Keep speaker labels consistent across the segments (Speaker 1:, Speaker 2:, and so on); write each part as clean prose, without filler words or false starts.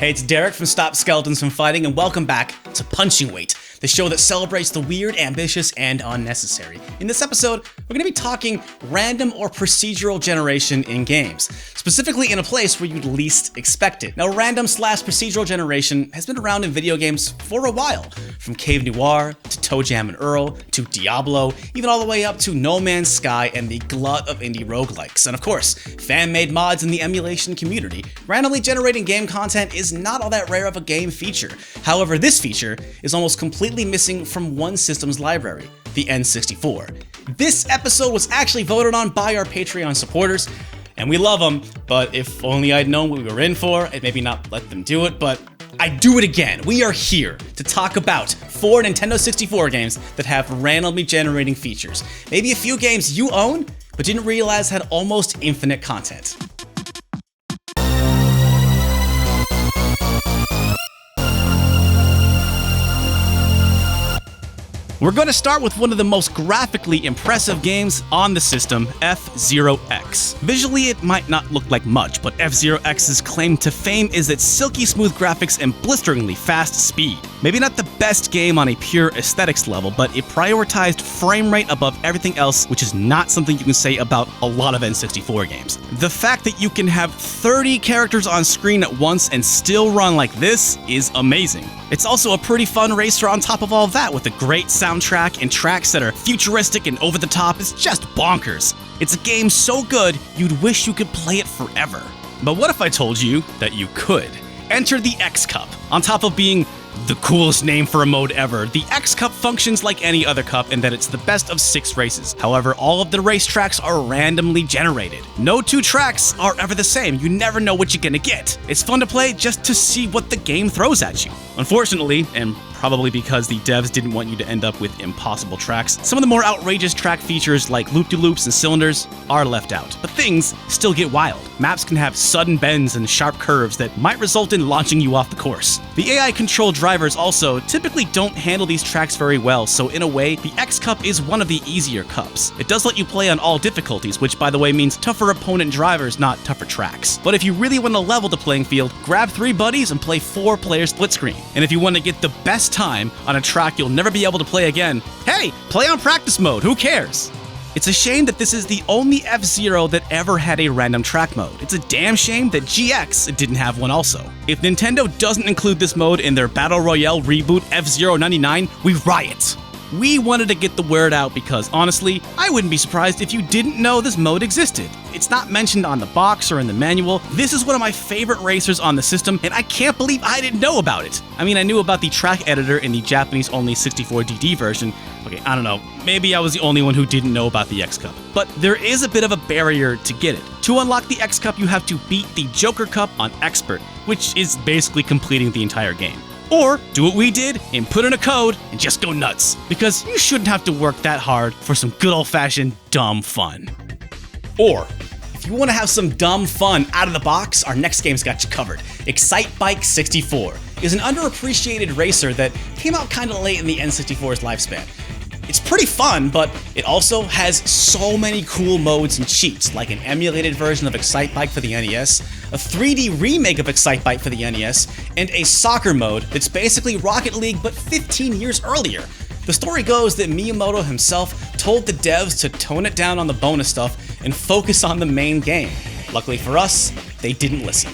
Speaker 1: Hey, it's Derek from Stop Skeletons from Fighting, and welcome back to Punching Weight, the show that celebrates the weird, ambitious, and unnecessary. In this episode, we're going to be talking random or procedural generation in games, specifically in a place where you'd least expect it. Now, random/procedural generation has been around in video games for a while, from Cave Noir to ToeJam and Earl to Diablo, even all the way up to No Man's Sky and the glut of indie roguelikes. And of course, fan-made mods in the emulation community. Randomly generating game content is not all that rare of a game feature. However, this feature is almost completely missing from one system's library, the N64. This episode was actually voted on by our Patreon supporters, and we love them, but if only I'd known what we were in for, I'd maybe not let them do it, but I'd do it again. We are here to talk about 4 Nintendo 64 games that have randomly generating features. Maybe a few games you own, but didn't realize had almost infinite content. We're going to start with one of the most graphically impressive games on the system, F-Zero X. Visually, it might not look like much, but F-Zero X's claim to fame is its silky smooth graphics and blisteringly fast speed. Maybe not the best game on a pure aesthetics level, but it prioritized frame rate above everything else, which is not something you can say about a lot of N64 games. The fact that you can have 30 characters on screen at once and still run like this is amazing. It's also a pretty fun racer on top of all that, with a great soundtrack and tracks that are futuristic and over the top. It's just bonkers. It's a game so good, you'd wish you could play it forever. But what if I told you that you could? Enter the X Cup. On top of being the coolest name for a mode ever, the X Cup functions like any other cup in that it's the best of 6 races. However, all of the race tracks are randomly generated. No 2 tracks are ever the same. You never know what you're gonna get. It's fun to play just to see what the game throws at you. Unfortunately, and probably because the devs didn't want you to end up with impossible tracks, some of the more outrageous track features like loop-de-loops and cylinders are left out. But things still get wild. Maps can have sudden bends and sharp curves that might result in launching you off the course. The AI-controlled drivers also typically don't handle these tracks very well, so in a way, the X Cup is one of the easier cups. It does let you play on all difficulties, which by the way means tougher opponent drivers, not tougher tracks. But if you really want to level the playing field, grab 3 buddies and play 4-player split screen. And if you want to get the best time on a track you'll never be able to play again, hey, play on practice mode, who cares? It's a shame that this is the only F-Zero that ever had a random track mode. It's a damn shame that GX didn't have one also. If Nintendo doesn't include this mode in their Battle Royale reboot F-Zero 99, we riot. We wanted to get the word out because, honestly, I wouldn't be surprised if you didn't know this mode existed. It's not mentioned on the box or in the manual. This is one of my favorite racers on the system, and I can't believe I didn't know about it. I mean, I knew about the track editor in the Japanese-only 64DD version. Okay, I don't know, maybe I was the only one who didn't know about the X Cup. But there is a bit of a barrier to get it. To unlock the X Cup, you have to beat the Joker Cup on Expert, which is basically completing the entire game. Or do what we did and put in a code and just go nuts, because you shouldn't have to work that hard for some good old-fashioned dumb fun. Or, if you want to have some dumb fun out of the box, our next game's got you covered. Excite Bike 64 is an underappreciated racer that came out kinda late in the N64's lifespan. It's pretty fun, but it also has so many cool modes and cheats, like an emulated version of Excite Bike for the NES, a 3D remake of Excite Bike for the NES, and a soccer mode that's basically Rocket League but 15 years earlier. The story goes that Miyamoto himself told the devs to tone it down on the bonus stuff and focus on the main game. Luckily for us, they didn't listen.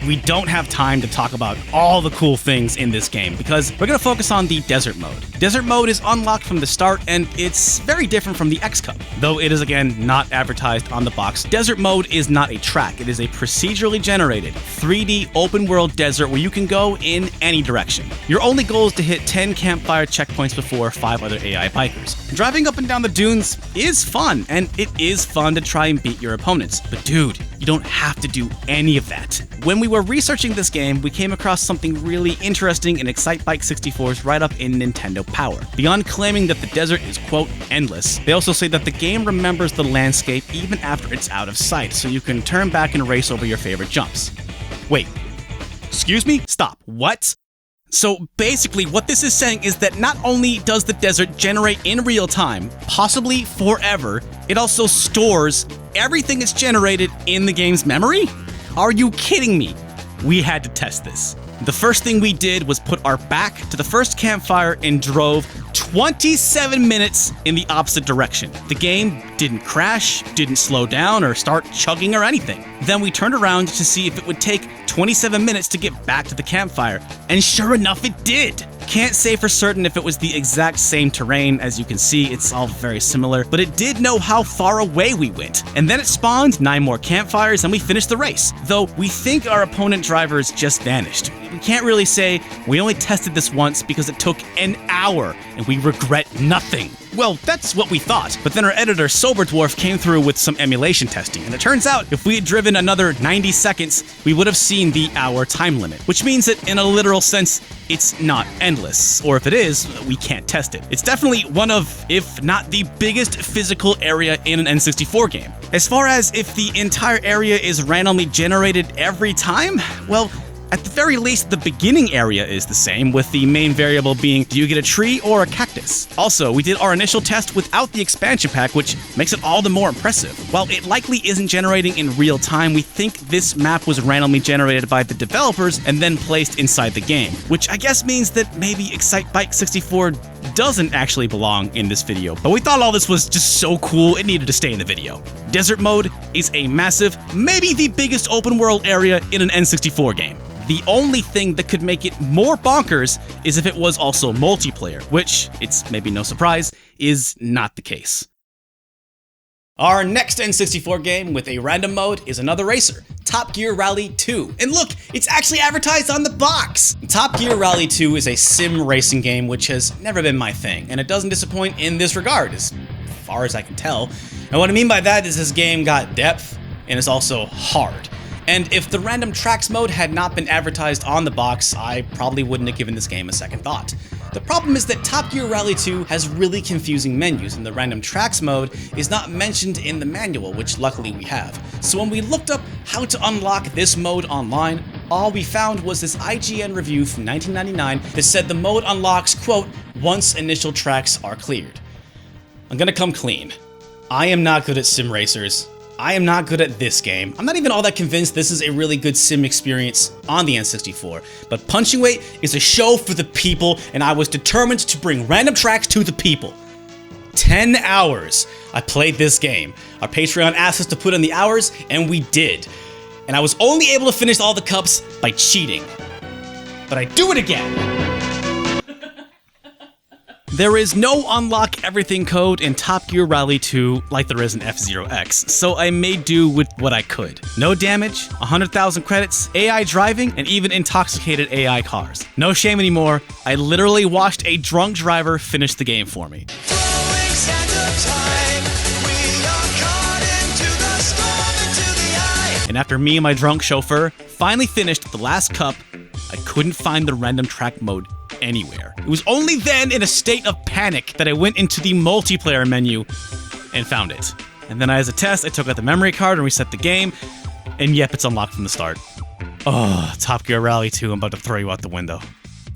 Speaker 1: We don't have time to talk about all the cool things in this game because we're going to focus on the Desert Mode. Desert Mode is unlocked from the start and it's very different from the X Cup. Though it is again not advertised on the box, Desert Mode is not a track. It is a procedurally generated 3D open world desert where you can go in any direction. Your only goal is to hit 10 campfire checkpoints before 5 other AI bikers. Driving up and down the dunes is fun, and it is fun to try and beat your opponents. But dude, you don't have to do any of that. When we were researching this game, we came across something really interesting in Excite Bike 64's write-up in Nintendo Power. Beyond claiming that the desert is, quote, endless, they also say that the game remembers the landscape even after it's out of sight, so you can turn back and race over your favorite jumps. Wait, excuse me? Stop, what? So basically what this is saying is that not only does the desert generate in real time, possibly forever, it also stores everything it's generated in the game's memory? Are you kidding me? we had to test this. The first thing we did was put our back to the first campfire and drove 27 minutes in the opposite direction. The game didn't crash, didn't slow down, or start chugging or anything. Then we turned around to see if it would take 27 minutes to get back to the campfire, and sure enough it did! Can't say for certain if it was the exact same terrain. As you can see, it's all very similar, but it did know how far away we went. And then it spawned 9 more campfires and we finished the race. Though we think our opponent drivers just vanished. We can't really say we only tested this once because it took an hour and we regret nothing. Well, that's what we thought, but then our editor Sober Dwarf came through with some emulation testing, and it turns out if we had driven another 90 seconds, we would have seen the hour time limit, which means that in a literal sense, it's not endless, or if it is, we can't test it. It's definitely one of, if not the biggest physical area in an N64 game. As far as if the entire area is randomly generated every time, well, at the very least, the beginning area is the same, with the main variable being, do you get a tree or a cactus? Also, we did our initial test without the expansion pack, which makes it all the more impressive. While it likely isn't generating in real time, we think this map was randomly generated by the developers and then placed inside the game, which I guess means that maybe Excite Bike 64 doesn't actually belong in this video, but we thought all this was just so cool it needed to stay in the video. Desert mode is a massive, maybe the biggest open world area in an N64 game. The only thing that could make it more bonkers is if it was also multiplayer, which, it's maybe no surprise, is not the case. Our next N64 game with a random mode is another racer, Top Gear Rally 2. And look, it's actually advertised on the box! Top Gear Rally 2 is a sim racing game which has never been my thing, and it doesn't disappoint in this regard, as far as I can tell. And what I mean by that is this game got depth, and it's also hard. And if the random tracks mode had not been advertised on the box, I probably wouldn't have given this game a second thought. The problem is that Top Gear Rally 2 has really confusing menus, and the random tracks mode is not mentioned in the manual, which luckily we have. So when we looked up how to unlock this mode online, all we found was this IGN review from 1999 that said the mode unlocks, quote, once initial tracks are cleared. I'm gonna come clean. I am not good at sim racers. I am not good at this game. I'm not even all that convinced this is a really good sim experience on the N64, but Punching Weight is a show for the people, and I was determined to bring random tracks to the people. 10 hours I played this game. Our Patreon asked us to put in the hours, and we did. And I was only able to finish all the cups by cheating. But I do it again! There is no unlock everything code in Top Gear Rally 2 like there is in F-Zero X, so I made do with what I could. No damage, 100,000 credits, AI driving, and even intoxicated AI cars. No shame anymore, I literally watched a drunk driver finish the game for me. And after me and my drunk chauffeur finally finished the last cup, I couldn't find the random track mode anywhere. It was only then, in a state of panic, that I went into the multiplayer menu and found it. And then as a test, I took out the memory card and reset the game, and yep, it's unlocked from the start. Oh, Top Gear Rally 2, I'm about to throw you out the window.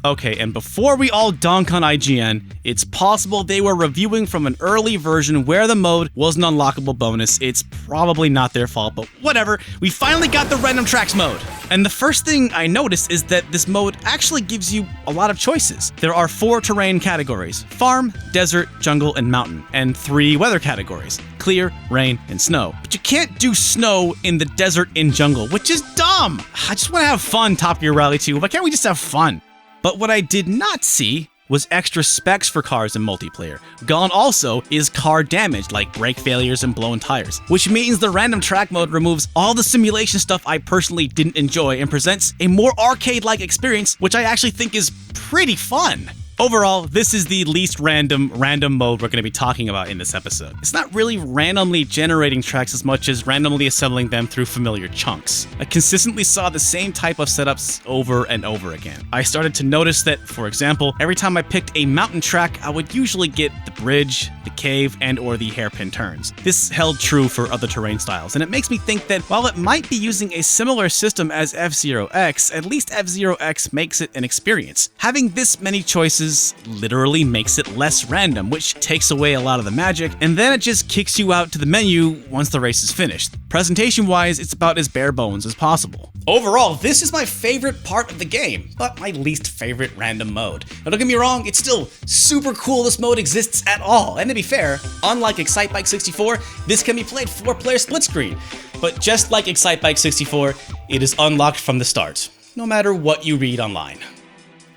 Speaker 1: Okay, and before we all dunk on IGN, it's possible they were reviewing from an early version where the mode was an unlockable bonus. It's probably not their fault, but whatever. We finally got the random tracks mode. And the first thing I noticed is that this mode actually gives you a lot of choices. There are 4 terrain categories: farm, desert, jungle, and mountain, and 3 weather categories: clear, rain, and snow. But you can't do snow in the desert and jungle, which is dumb. I just want to have fun, Top Gear Rally 2. Why can't we just have fun? But what I did not see was extra specs for cars in multiplayer. Gone also is car damage, like brake failures and blown tires, which means the random track mode removes all the simulation stuff I personally didn't enjoy and presents a more arcade-like experience, which I actually think is pretty fun. Overall, this is the least random mode we're going to be talking about in this episode. It's not really randomly generating tracks as much as randomly assembling them through familiar chunks. I consistently saw the same type of setups over and over again. I started to notice that, for example, every time I picked a mountain track, I would usually get the bridge, the cave, and or the hairpin turns. This held true for other terrain styles, and it makes me think that while it might be using a similar system as F-Zero X, at least F-Zero X makes it an experience. Having this many choices literally makes it less random, which takes away a lot of the magic, and then it just kicks you out to the menu once the race is finished. Presentation-wise, it's about as bare bones as possible. Overall, this is my favorite part of the game, but my least favorite random mode. Now don't get me wrong, it's still super cool this mode exists at all, and to be fair, unlike Excitebike 64, this can be played 4-player split screen. But just like Excitebike 64, it is unlocked from the start, no matter what you read online.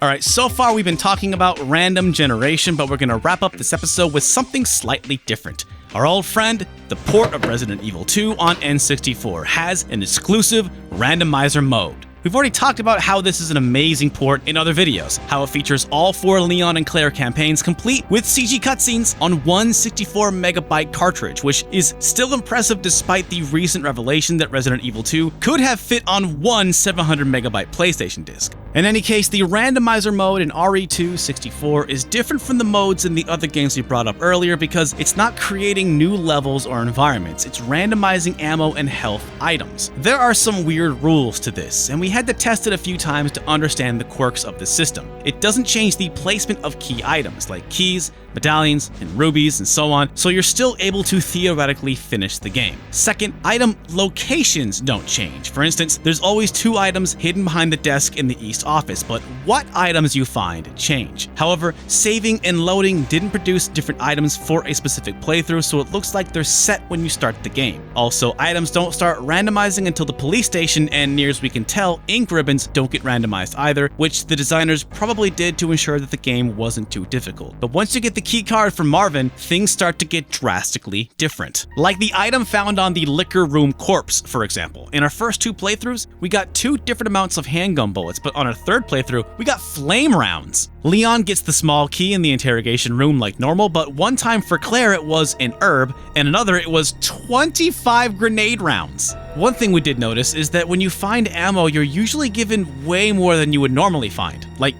Speaker 1: Alright, so far we've been talking about random generation, but we're gonna wrap up this episode with something slightly different. Our old friend, the port of Resident Evil 2 on N64, has an exclusive randomizer mode. We've already talked about how this is an amazing port in other videos, how it features all 4 Leon and Claire campaigns complete with CG cutscenes on one 64MB cartridge, which is still impressive despite the recent revelation that Resident Evil 2 could have fit on one 700MB PlayStation disc. In any case, the randomizer mode in RE2-64 is different from the modes in the other games we brought up earlier because it's not creating new levels or environments, it's randomizing ammo and health items. There are some weird rules to this, and we had to test it a few times to understand the quirks of the system. It doesn't change the placement of key items like keys, medallions, and rubies, and so on, so you're still able to theoretically finish the game. Second, item locations don't change. For instance, there's always 2 items hidden behind the desk in the East office, but what items you find change. However, saving and loading didn't produce different items for a specific playthrough, so it looks like they're set when you start the game. Also, items don't start randomizing until the police station, and near as we can tell, ink ribbons don't get randomized either, which the designers probably did to ensure that the game wasn't too difficult. But once you get the key card from Marvin, things start to get drastically different. Like the item found on the liquor room corpse, for example. In our first 2 playthroughs, we got 2 different amounts of handgun bullets, but on our 3rd playthrough, we got flame rounds. Leon gets the small key in the interrogation room like normal, but one time for Claire it was an herb, and another it was 25 grenade rounds. One thing we did notice is that when you find ammo, you're usually given way more than you would normally find. Like,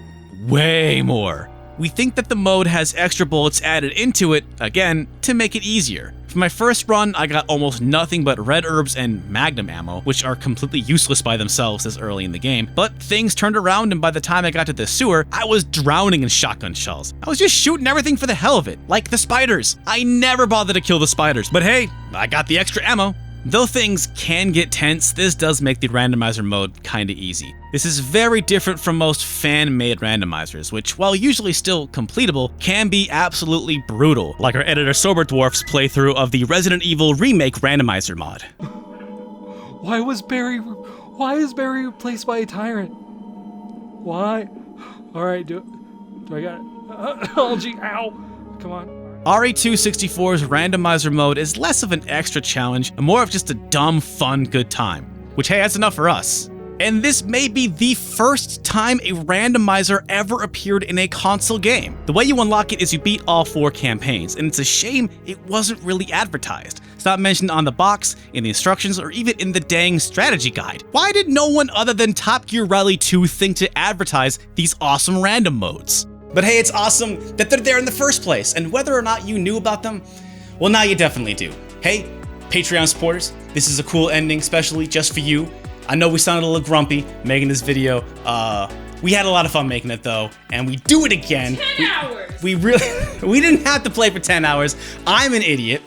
Speaker 1: way more. We think that the mode has extra bullets added into it, again, to make it easier. For my first run, I got almost nothing but red herbs and magnum ammo, which are completely useless by themselves this early in the game, but things turned around and by the time I got to the sewer, I was drowning in shotgun shells. I was just shooting everything for the hell of it, like the spiders. I never bothered to kill the spiders, but hey, I got the extra ammo. Though things can get tense, this does make the randomizer mode kinda easy. This is very different from most fan-made randomizers, which, while usually still completable, can be absolutely brutal, like our editor Sober Dwarf's playthrough of the Resident Evil Remake randomizer mod.
Speaker 2: Why is Barry replaced by a tyrant? Why? Alright, do I got it? Oh gee, ow! Come on.
Speaker 1: RE2-64's randomizer mode is less of an extra challenge and more of just a dumb, fun, good time. Which, hey, that's enough for us. And this may be the first time a randomizer ever appeared in a console game. The way you unlock it is you beat all 4 campaigns, and it's a shame it wasn't really advertised. It's not mentioned on the box, in the instructions, or even in the dang strategy guide. Why did no one other than Top Gear Rally 2 think to advertise these awesome random modes? But hey, it's awesome that they're there in the first place, and whether or not you knew about them, well, now you definitely do. Hey, Patreon supporters, this is a cool ending, especially just for you. I know we sounded a little grumpy making this video. We had a lot of fun making it though, and we do it again.
Speaker 3: 10 hours!
Speaker 1: We didn't have to play for 10 hours. I'm an idiot.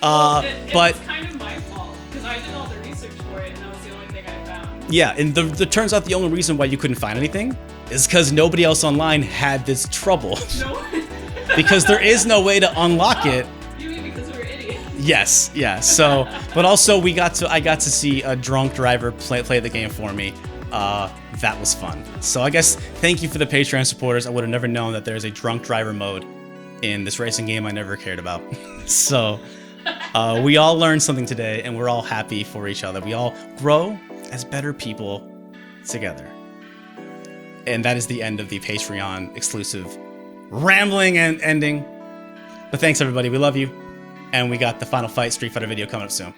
Speaker 3: Well,
Speaker 1: but
Speaker 3: it's kind of my fault, because I did all the research for it, and that was the only thing I found.
Speaker 1: yeah, and the turns out the only reason why you couldn't find anything is because nobody else online had this trouble.
Speaker 3: No.
Speaker 1: Because there is no way to unlock it.
Speaker 3: You mean because we're idiots?
Speaker 1: Yes, yeah. So, but also I got to see a drunk driver play the game for me. That was fun. So I guess thank you for the Patreon supporters. I would have never known that there's a drunk driver mode in this racing game I never cared about. So we all learned something today, and we're all happy for each other. We all grow as better people together. And that is the end of the Patreon exclusive rambling and ending. But thanks everybody, we love you. And we got the Final Fight Street Fighter video coming up soon.